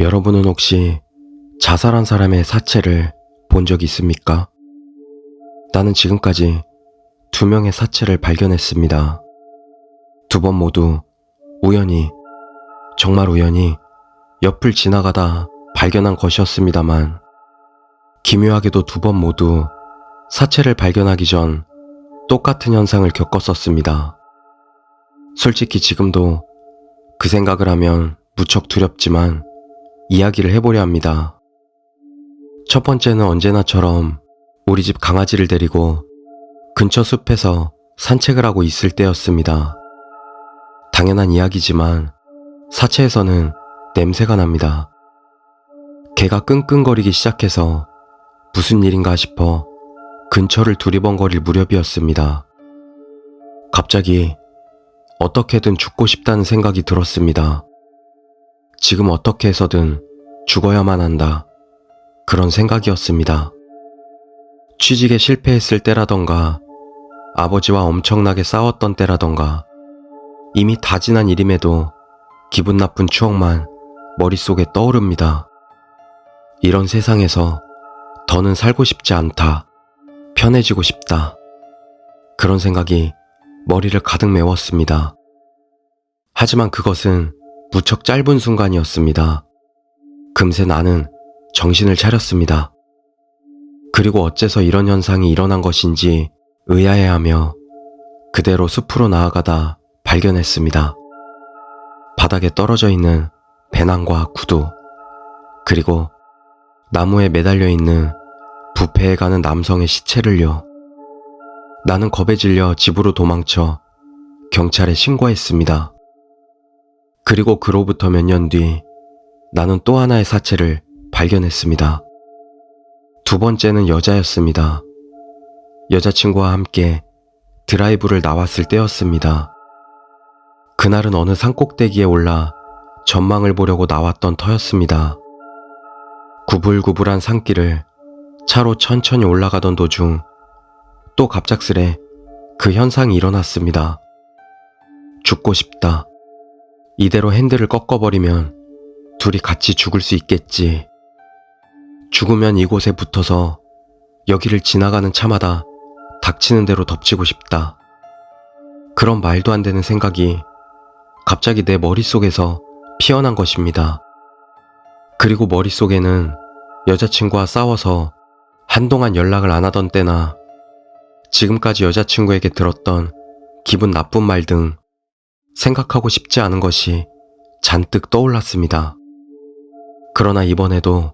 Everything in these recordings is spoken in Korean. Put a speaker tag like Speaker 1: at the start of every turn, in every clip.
Speaker 1: 여러분은 혹시 자살한 사람의 사체를 본 적 있습니까? 나는 지금까지 2명의 사체를 발견했습니다. 2번 모두 우연히, 정말 우연히 옆을 지나가다 발견한 것이었습니다만, 기묘하게도 2번 모두 사체를 발견하기 전 똑같은 현상을 겪었었습니다. 솔직히 지금도 그 생각을 하면 무척 두렵지만 이야기를 해보려 합니다. 첫 번째는 언제나처럼 우리 집 강아지를 데리고 근처 숲에서 산책을 하고 있을 때였습니다. 당연한 이야기지만 사체에서는 냄새가 납니다. 개가 끙끙거리기 시작해서 무슨 일인가 싶어 근처를 두리번거릴 무렵이었습니다. 갑자기 어떻게든 죽고 싶다는 생각이 들었습니다. 지금 어떻게 해서든 죽어야만 한다. 그런 생각이었습니다. 취직에 실패했을 때라던가, 아버지와 엄청나게 싸웠던 때라던가, 이미 다 지난 일임에도 기분 나쁜 추억만 머릿속에 떠오릅니다. 이런 세상에서 더는 살고 싶지 않다. 편해지고 싶다. 그런 생각이 머리를 가득 메웠습니다. 하지만 그것은 무척 짧은 순간이었습니다. 금세 나는 정신을 차렸습니다. 그리고 어째서 이런 현상이 일어난 것인지 의아해하며 그대로 숲으로 나아가다 발견했습니다. 바닥에 떨어져 있는 배낭과 구두, 그리고 나무에 매달려 있는 부패해 가는 남성의 시체를요. 나는 겁에 질려 집으로 도망쳐 경찰에 신고했습니다. 그리고 그로부터 몇 년 뒤 나는 또 하나의 사체를 발견했습니다. 2번째는 여자였습니다. 여자친구와 함께 드라이브를 나왔을 때였습니다. 그날은 어느 산꼭대기에 올라 전망을 보려고 나왔던 터였습니다. 구불구불한 산길을 차로 천천히 올라가던 도중 또 갑작스레 그 현상이 일어났습니다. 죽고 싶다. 이대로 핸들을 꺾어버리면 둘이 같이 죽을 수 있겠지. 죽으면 이곳에 붙어서 여기를 지나가는 차마다 닥치는 대로 덮치고 싶다. 그런 말도 안 되는 생각이 갑자기 내 머릿속에서 피어난 것입니다. 그리고 머릿속에는 여자친구와 싸워서 한동안 연락을 안 하던 때나 지금까지 여자친구에게 들었던 기분 나쁜 말 등 생각하고 싶지 않은 것이 잔뜩 떠올랐습니다. 그러나 이번에도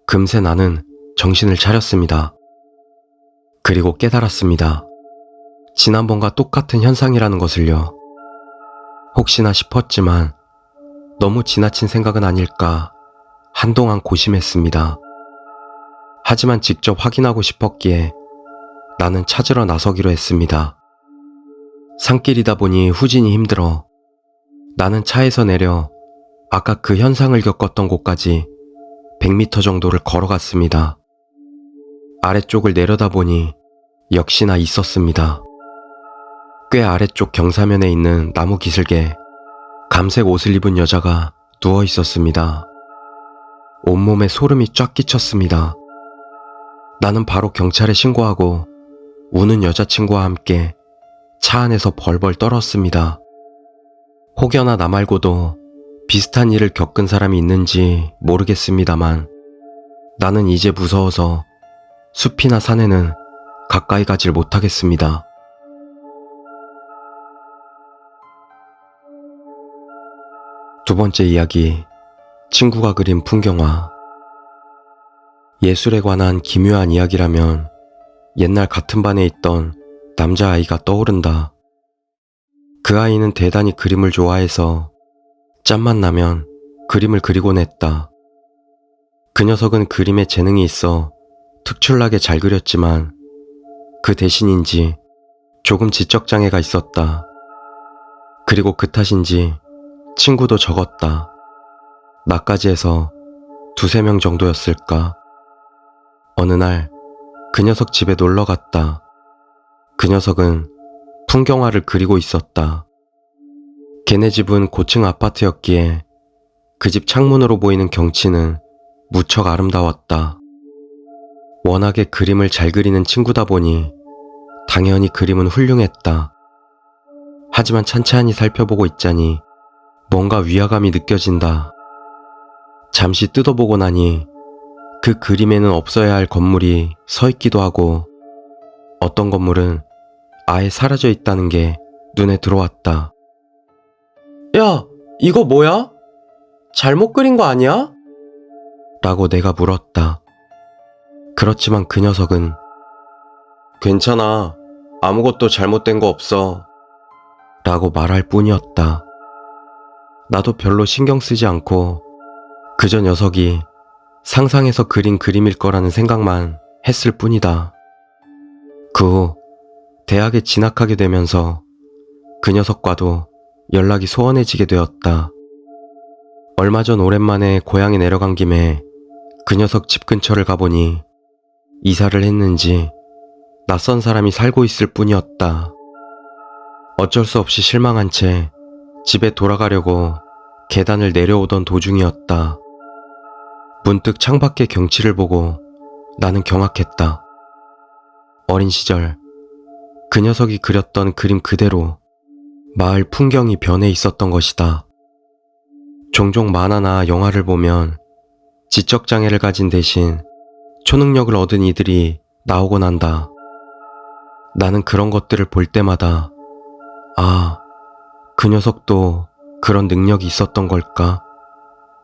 Speaker 1: 금세 나는 정신을 차렸습니다. 그리고 깨달았습니다. 지난번과 똑같은 현상이라는 것을요. 혹시나 싶었지만 너무 지나친 생각은 아닐까 한동안 고심했습니다. 하지만 직접 확인하고 싶었기에 나는 찾으러 나서기로 했습니다. 산길이다 보니 후진이 힘들어 나는 차에서 내려 아까 그 현상을 겪었던 곳까지 100m 정도를 걸어갔습니다. 아래쪽을 내려다보니 역시나 있었습니다. 꽤 아래쪽 경사면에 있는 나무 기슭에 감색 옷을 입은 여자가 누워 있었습니다. 온몸에 소름이 쫙 끼쳤습니다. 나는 바로 경찰에 신고하고 우는 여자친구와 함께 차 안에서 벌벌 떨었습니다. 혹여나 나 말고도 비슷한 일을 겪은 사람이 있는지 모르겠습니다만 나는 이제 무서워서 숲이나 산에는 가까이 가질 못하겠습니다. 두 번째 이야기, 친구가 그린 풍경화. 예술에 관한 기묘한 이야기라면 옛날 같은 반에 있던 남자아이가 떠오른다. 그 아이는 대단히 그림을 좋아해서 짬만 나면 그림을 그리곤 했다. 그 녀석은 그림에 재능이 있어 특출나게 잘 그렸지만 그 대신인지 조금 지적장애가 있었다. 그리고 그 탓인지 친구도 적었다. 나까지 해서 2-3명 정도였을까. 어느 날 그 녀석 집에 놀러 갔다. 그 녀석은 풍경화를 그리고 있었다. 걔네 집은 고층 아파트였기에 그 집 창문으로 보이는 경치는 무척 아름다웠다. 워낙에 그림을 잘 그리는 친구다 보니 당연히 그림은 훌륭했다. 하지만 찬찬히 살펴보고 있자니 뭔가 위화감이 느껴진다. 잠시 뜯어보고 나니 그 그림에는 없어야 할 건물이 서 있기도 하고 어떤 건물은 아예 사라져 있다는 게 눈에 들어왔다. 야, 이거 뭐야? 잘못 그린 거 아니야? 라고 내가 물었다. 그렇지만 그 녀석은 괜찮아. 아무것도 잘못된 거 없어. 라고 말할 뿐이었다. 나도 별로 신경 쓰지 않고 그저 녀석이 상상해서 그린 그림일 거라는 생각만 했을 뿐이다. 그 후 대학에 진학하게 되면서 그 녀석과도 연락이 소원해지게 되었다. 얼마 전 오랜만에 고향에 내려간 김에 그 녀석 집 근처를 가보니 이사를 했는지 낯선 사람이 살고 있을 뿐이었다. 어쩔 수 없이 실망한 채 집에 돌아가려고 계단을 내려오던 도중이었다. 문득 창밖의 경치를 보고 나는 경악했다. 어린 시절 그 녀석이 그렸던 그림 그대로 마을 풍경이 변해 있었던 것이다. 종종 만화나 영화를 보면 지적장애를 가진 대신 초능력을 얻은 이들이 나오곤 한다. 나는 그런 것들을 볼 때마다 아, 그 녀석도 그런 능력이 있었던 걸까?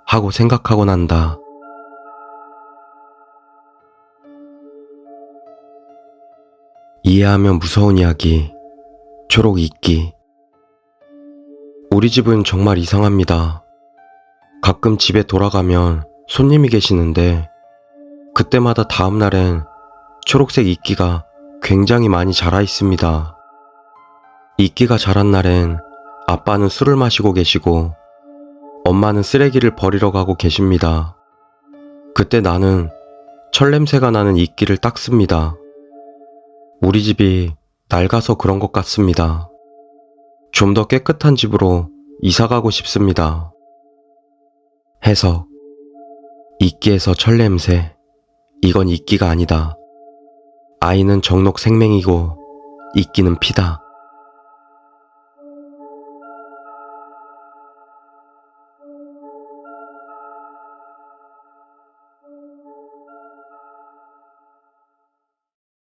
Speaker 1: 하고 생각하곤 한다. 이해하면 무서운 이야기, 초록 이끼. 우리 집은 정말 이상합니다. 가끔 집에 돌아가면 손님이 계시는데 그때마다 다음날엔 초록색 이끼가 굉장히 많이 자라 있습니다. 이끼가 자란 날엔 아빠는 술을 마시고 계시고 엄마는 쓰레기를 버리러 가고 계십니다. 그때 나는 철냄새가 나는 이끼를 닦습니다. 우리 집이 낡아서 그런 것 같습니다. 좀 더 깨끗한 집으로 이사 가고 싶습니다. 해석. 이끼에서 철냄새. 이건 이끼가 아니다. 아이는 정록 생명이고 이끼는 피다.